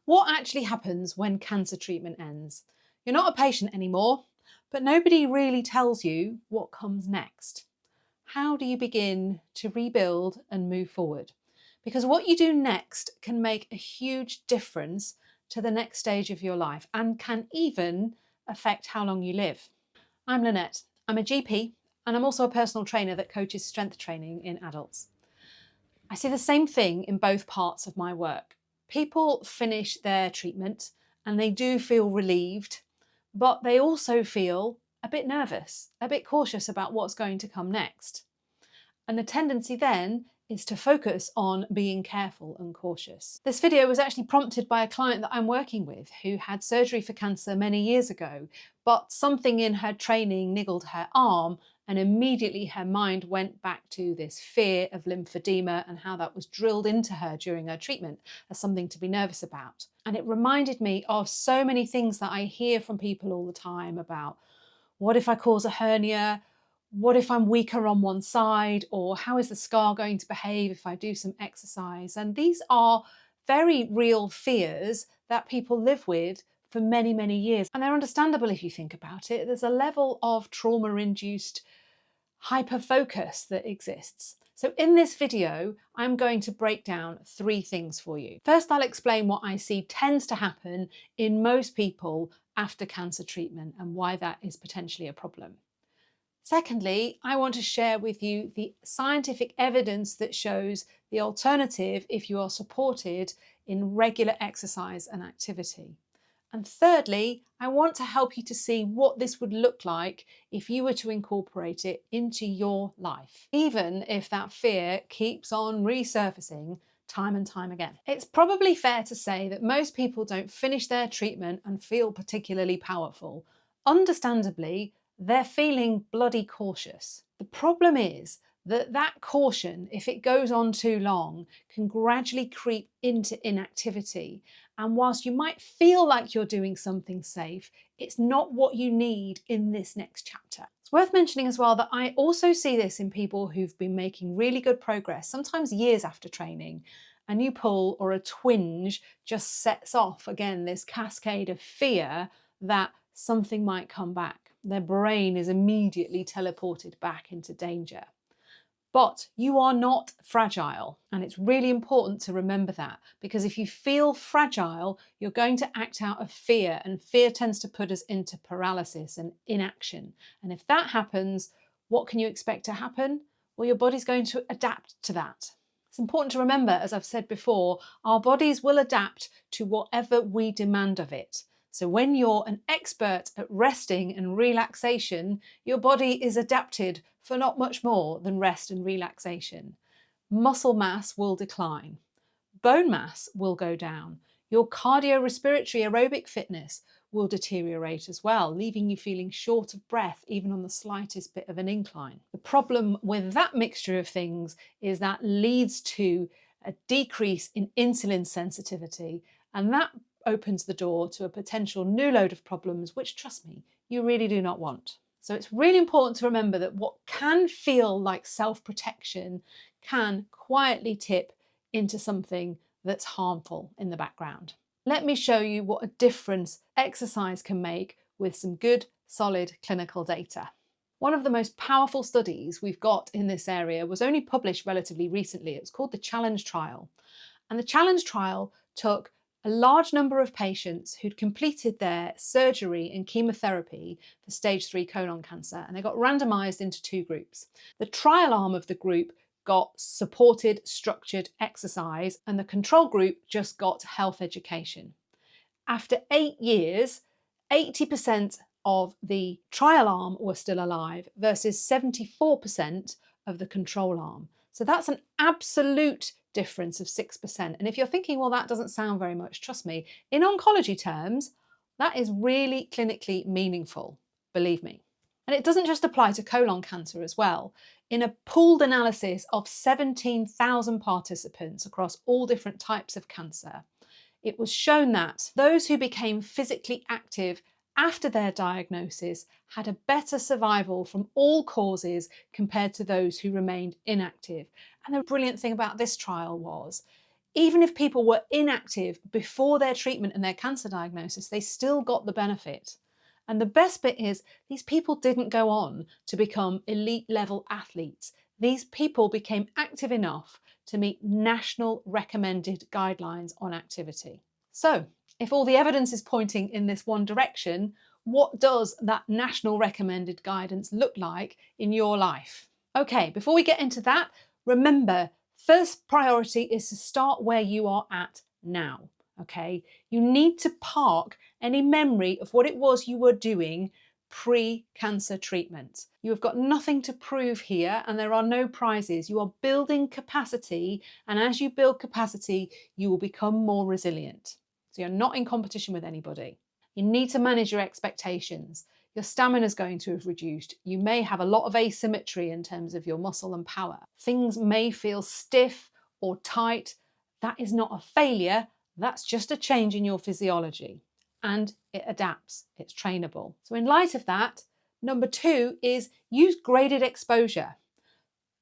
What actually happens when cancer treatment ends? You're not a patient anymore, but nobody really tells you what comes next. How do you begin to rebuild and move forward? Because what you do next can make a huge difference to the next stage of your life and can even affect how long you live. I'm Lynette. I'm a GP and I'm also a personal trainer that coaches strength training in adults. I see the same thing in both parts of my work. People finish their treatment and they do feel relieved, but they also feel a bit nervous, a bit cautious about what's going to come next. And the tendency then is to focus on being careful and cautious. This video was actually prompted by a client that I'm working with who had surgery for cancer many years ago, but something in her training niggled her arm, and immediately her mind went back to this fear of lymphedema and how that was drilled into her during her treatment as something to be nervous about. And it reminded me of so many things that I hear from people all the time about, what if I cause a hernia? What if I'm weaker on one side? Or how is the scar going to behave if I do some exercise? And these are very real fears that people live with for many, many years. And they're understandable if you think about it. There's a level of trauma-induced hyper-focus that exists. So in this video, I'm going to break down 3 things for you. First, I'll explain what I see tends to happen in most people after cancer treatment and why that is potentially a problem. Secondly, I want to share with you the scientific evidence that shows the alternative if you are supported in regular exercise and activity. And thirdly, I want to help you to see what this would look like if you were to incorporate it into your life, even if that fear keeps on resurfacing time and time again. It's probably fair to say that most people don't finish their treatment and feel particularly powerful. Understandably, they're feeling bloody cautious. The problem is that caution, if it goes on too long, can gradually creep into inactivity. And whilst you might feel like you're doing something safe, it's not what you need in this next chapter. It's worth mentioning as well that I also see this in people who've been making really good progress, sometimes years after training. A new pull or a twinge just sets off, again, this cascade of fear that something might come back. Their brain is immediately teleported back into danger. But you are not fragile, and it's really important to remember that, because if you feel fragile, you're going to act out of fear, and fear tends to put us into paralysis and inaction. And if that happens, what can you expect to happen? Well, your body's going to adapt to that. It's important to remember, as I've said before, our bodies will adapt to whatever we demand of it. So when you're an expert at resting and relaxation, your body is adapted for not much more than rest and relaxation. Muscle mass will decline. Bone mass will go down. Your cardiorespiratory aerobic fitness will deteriorate as well, leaving you feeling short of breath even on the slightest bit of an incline. The problem with that mixture of things is that leads to a decrease in insulin sensitivity, and that opens the door to a potential new load of problems, which, trust me, you really do not want. So it's really important to remember that what can feel like self-protection can quietly tip into something that's harmful in the background. Let me show you what a difference exercise can make with some good, solid clinical data. One of the most powerful studies we've got in this area was only published relatively recently. It's called the Challenge Trial. And the Challenge Trial took a large number of patients who'd completed their surgery and chemotherapy for stage 3 colon cancer, and they got randomized into 2 groups. The trial arm of the group got supported, structured exercise, and the control group just got health education. After 8 years, 80% of the trial arm were still alive versus 74% of the control arm. So that's an absolute difference of 6%. And if you're thinking, well, that doesn't sound very much, trust me, in oncology terms, that is really clinically meaningful, believe me. And it doesn't just apply to colon cancer as well. In a pooled analysis of 17,000 participants across all different types of cancer, it was shown that those who became physically active after their diagnosis had a better survival from all causes compared to those who remained inactive. And the brilliant thing about this trial was Even if people were inactive before their treatment and their cancer diagnosis, they still got the benefit. And the best bit is these people didn't go on to become elite level athletes. These people became active enough to meet national recommended guidelines on activity. So, if all the evidence is pointing in this one direction, what does that national recommended guidance look like in your life? Okay, before we get into that, remember, first priority is to start where you are at now. Okay, you need to park any memory of what it was you were doing pre-cancer treatment. You have got nothing to prove here and there are no prizes. You are building capacity, and as you build capacity, you will become more resilient. So you're not in competition with anybody. You need to manage your expectations. Your stamina is going to have reduced. You may have a lot of asymmetry in terms of your muscle and power. Things may feel stiff or tight. That is not a failure. That's just a change in your physiology, and it adapts. It's trainable. So in light of that, number 2 is use graded exposure.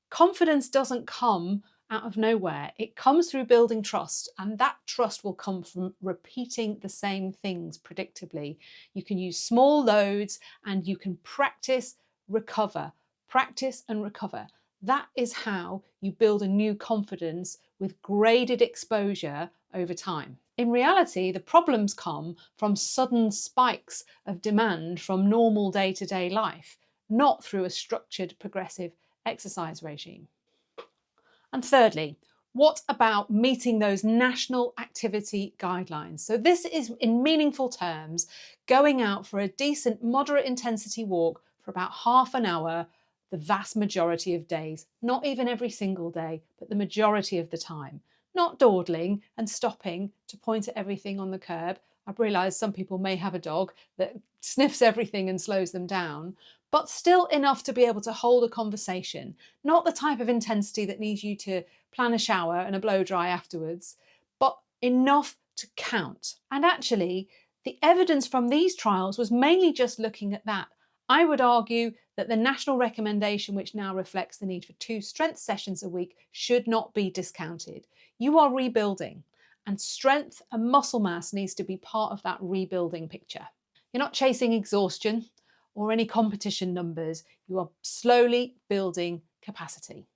Confidence doesn't come out of nowhere. It comes through building trust, and that trust will come from repeating the same things predictably. You can use small loads and you can practice, recover, practice and recover. That is how you build a new confidence with graded exposure over time. In reality, the problems come from sudden spikes of demand from normal day-to-day life, not through a structured, progressive exercise regime. And thirdly, what about meeting those national activity guidelines? So this is, in meaningful terms, going out for a decent moderate intensity walk for about half an hour the vast majority of days, not even every single day, but the majority of the time. Not dawdling and stopping to point at everything on the curb. I've realised some people may have a dog that sniffs everything and slows them down, but still enough to be able to hold a conversation. Not the type of intensity that needs you to plan a shower and a blow dry afterwards, but enough to count. And actually, the evidence from these trials was mainly just looking at that. I would argue that the national recommendation, which now reflects the need for 2 strength sessions a week, should not be discounted. You are rebuilding, and strength and muscle mass needs to be part of that rebuilding picture. You're not chasing exhaustion or any competition numbers. You are slowly building capacity.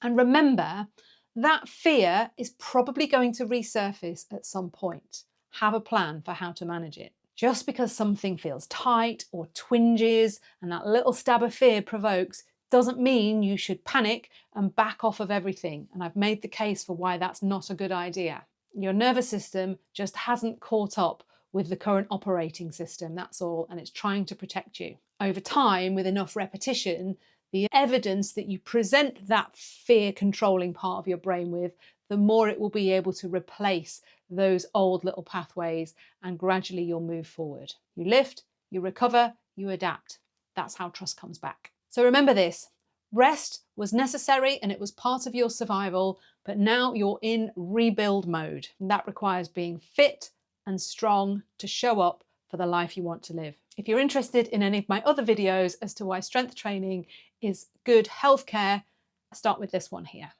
And remember, that fear is probably going to resurface at some point. Have a plan for how to manage it. Just because something feels tight or twinges and that little stab of fear provokes doesn't mean you should panic and back off of everything. And I've made the case for why that's not a good idea. Your nervous system just hasn't caught up with the current operating system, that's all, and it's trying to protect you. Over time, with enough repetition, the evidence that you present that fear controlling part of your brain with, the more it will be able to replace those old little pathways, and gradually you'll move forward. You lift, you recover, you adapt. That's how trust comes back. So remember this, rest was necessary and it was part of your survival, but now you're in rebuild mode. And that requires being fit and strong to show up for the life you want to live. If you're interested in any of my other videos as to why strength training is good healthcare, start with this one here.